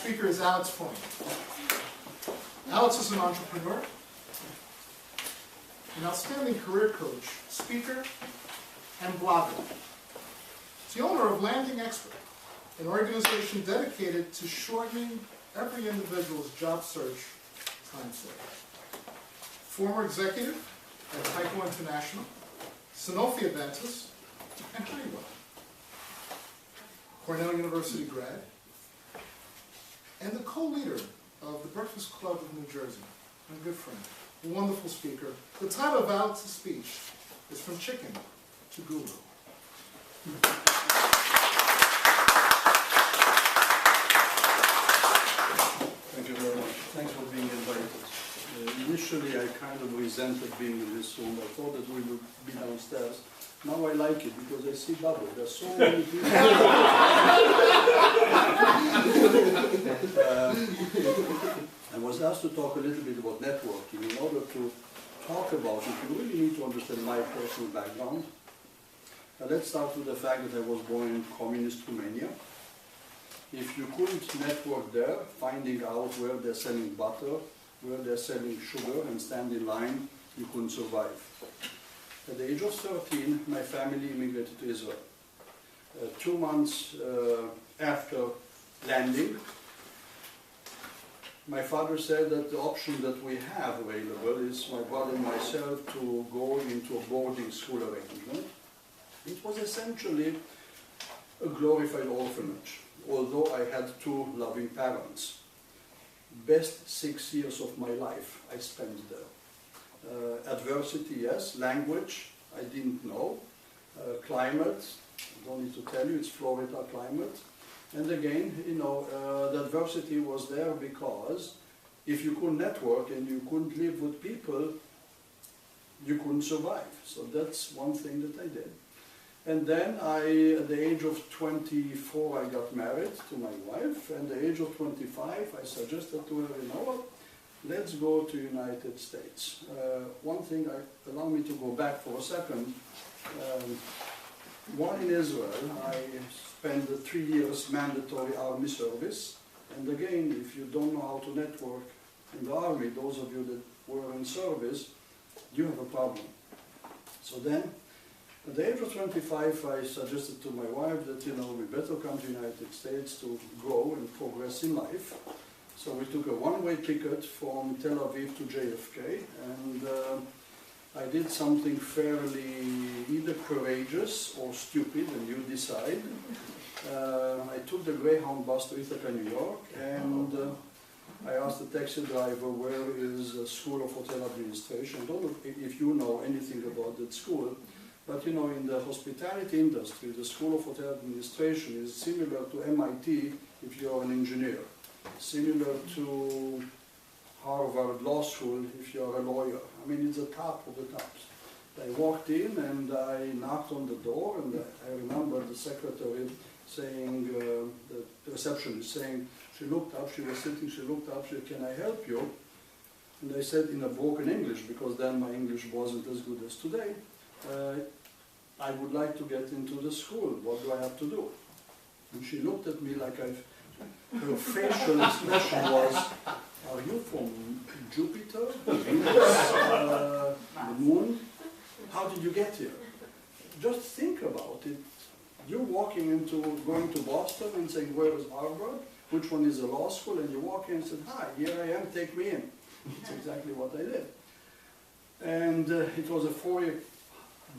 speaker is Alex Freund. Alex is an entrepreneur, an outstanding career coach, speaker, and blogger. He's the owner of Landing Expert, an organization dedicated to shortening every individual's job search time frame. Former executive at Tyco International, Sanofi Aventis, and Honeywell. Cornell University grad, and the co-leader of the Breakfast Club of New Jersey, my good friend, a wonderful speaker. The title of Alex's speech is From Chicken to Guru. Thank you very much. Thanks for being invited. Initially, I kind of resented being in this room. I thought that we would be downstairs. Now I like it because I see double. There's so many people. I was asked to talk a little bit about networking. In order to talk about it, you really need to understand my personal background. Let's start with the fact that I was born in communist Romania. If you couldn't network there, finding out where they're selling butter, where they're selling sugar, and stand in line, you couldn't survive. At the age of 13, my family immigrated to Israel. 2 months after landing, my father said that the option that we have available is my brother and myself to go into a boarding school arrangement. It was essentially a glorified orphanage, although I had 2 loving parents. Best 6 years of my life I spent there. Adversity, yes. Language, I didn't know. Climate, I don't need to tell you, it's Florida climate. And again, you know, the adversity was there because if you couldn't network and you couldn't live with people, you couldn't survive. So that's one thing that I did. And then at the age of 24, I got married to my wife. And at the age of 25, I suggested to her, you know what, let's go to United States. One thing, allow me to go back for a second. While in Israel, I spent 3 years mandatory army service. And again, if you don't know how to network in the army, those of you that were in service, you have a problem. So then, at the age of 25, I suggested to my wife that, you know, we better come to the United States to grow and progress in life. So we took a one-way ticket from Tel Aviv to JFK, and I did something fairly either courageous or stupid, and you decide. I took the Greyhound bus to Ithaca, New York, and I asked the taxi driver, where is the School of Hotel Administration? I don't know if you know anything about that school. But you know, in the hospitality industry, the School of Hotel Administration is similar to MIT if you're an engineer, similar to Harvard Law School if you're a lawyer. I mean, it's the top of the tops. I walked in and I knocked on the door, and I remember the secretary saying, the receptionist saying, she looked up, she was sitting, she looked up, she said, "Can I help you?" And I said in a broken English, because then my English wasn't as good as today, I would like to get into the school. What do I have to do? And she looked at me like her facial expression was, are you from Jupiter, Venus, the moon? How did you get here? Just think about it. You're going to Boston and saying, where is Harvard? Which one is a law school? And you walk in and say, hi, here I am, take me in. That's exactly what I did. And it was a 4-year.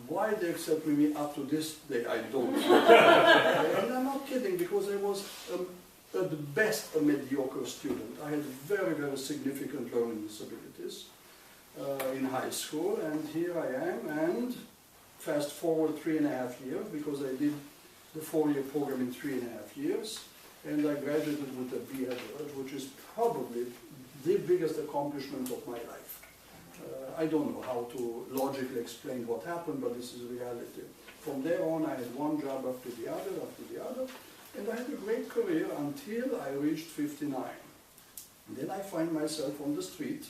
Why they accepted me up to this day, I don't know. And I'm not kidding, because I was at the best a mediocre student. I had very, very significant learning disabilities in high school, and here I am, and fast forward 3.5 years, because I did the 4-year program in 3.5 years, and I graduated with a B average, which is probably the biggest accomplishment of my life. I don't know how to logically explain what happened, but this is reality. From there on, I had one job after the other, and I had a great career until I reached 59. And then I find myself on the street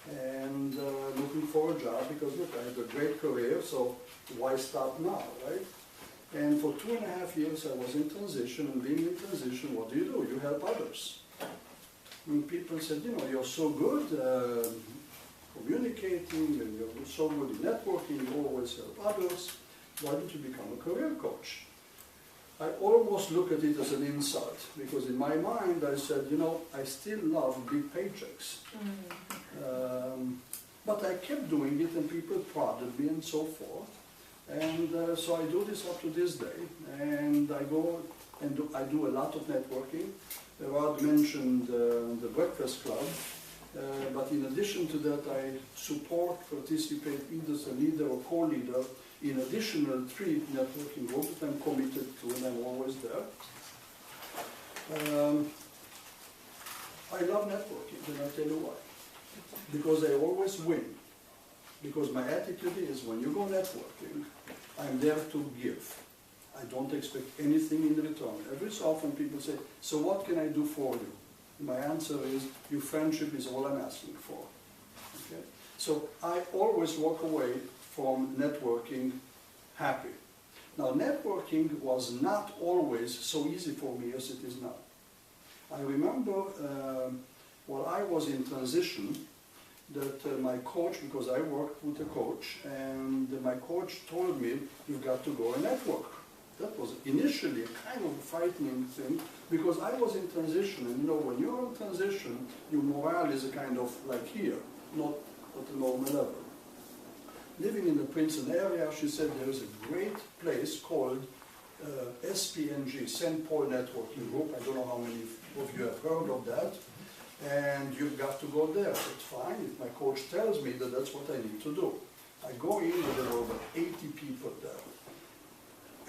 and looking for a job, because look, I had a great career, so why stop now, right? And for 2.5 years I was in transition, and being in transition, what do? You help others. and people said, you know, you're so good communicating, and you're so good in networking, you always help others. Why don't you become a career coach? I almost look at it as an insult, because in my mind I said, you know, I still love big paychecks. But I kept doing it, and people prodded me and so forth. And so I do this up to this day, and I go and I do a lot of networking. Rod mentioned the Breakfast Club, but in addition to that, I support, participate either as a leader or co-leader in additional 3 networking groups that I'm committed to, and I'm always there. I love networking, and I'll tell you why. Because I always win. Because my attitude is, when you go networking, I'm there to give. I don't expect anything in return. Every so often people say, so what can I do for you? My answer is, your friendship is all I'm asking for. Okay? So I always walk away from networking happy. Now, networking was not always so easy for me as it is now. I remember while I was in transition, that my coach, because I worked with a coach, and my coach told me, you've got to go and network. That was initially a kind of a frightening thing, because I was in transition, and you know, when you're in transition, your morale is a kind of like here, not at a normal level. Living in the Princeton area, she said there is a great place called SPNG, St. Paul Networking Group. I don't know how many of you have heard of that. And you've got to go there. It's fine if my coach tells me that that's what I need to do. I go in, and there were over 80 people there.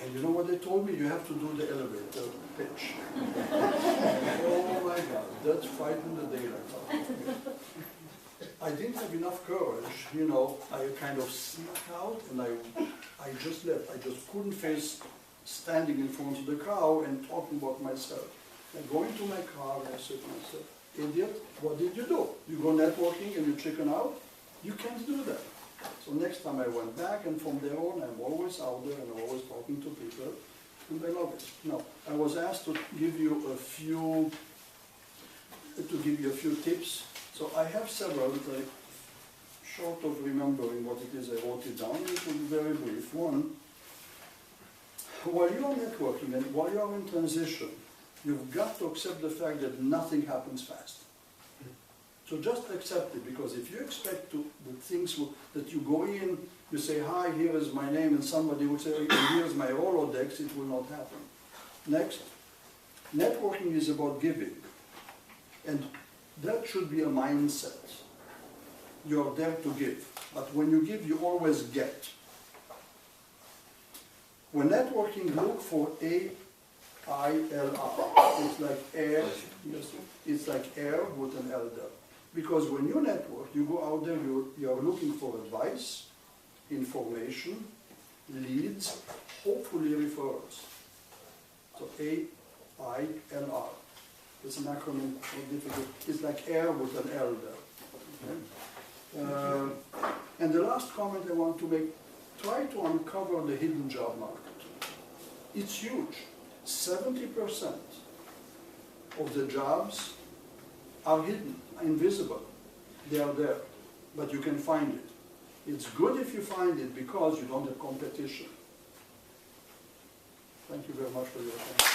And you know what they told me? You have to do the elevator pitch. Oh my God, that frightened the daylight out of me. I didn't have enough courage, you know. I kind of snuck out, and I just left. I just couldn't face standing in front of the crowd and talking about myself. I go into my car, and I said to myself, idiot, what did you do? You go networking and you chicken out? You can't do that. So next time I went back, and from there on, I'm always out there and I'm always talking to people, and I love it. Now, I was asked to give you a few tips. So I have several that I, short of remembering what it is, I wrote it down. It will be very brief. One, while you're networking and while you're in transition, you've got to accept the fact that nothing happens fast. So just accept it, because if you expect that things that you go in, you say, hi, here is my name, and somebody will say, here's my Rolodex, it will not happen. Next, networking is about giving. And that should be a mindset. You're there to give. But when you give, you always get. When networking, look for AILR. It's like air. Yes, it's like air with an L there. Because when you network, you go out there, you're looking for advice, information, leads, hopefully referrals. So AILR. It's an acronym, difficult. It's like air with an L there. Okay? And the last comment I want to make, try to uncover the hidden job market. It's huge. 70% of the jobs are hidden, invisible. They are there, but you can find it. It's good if you find it because you don't have competition. Thank you very much for your attention.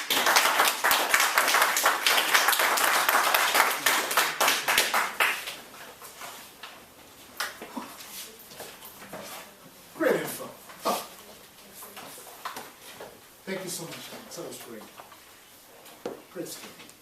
Great info. Thank you so much, Hans. That was great. Great stuff.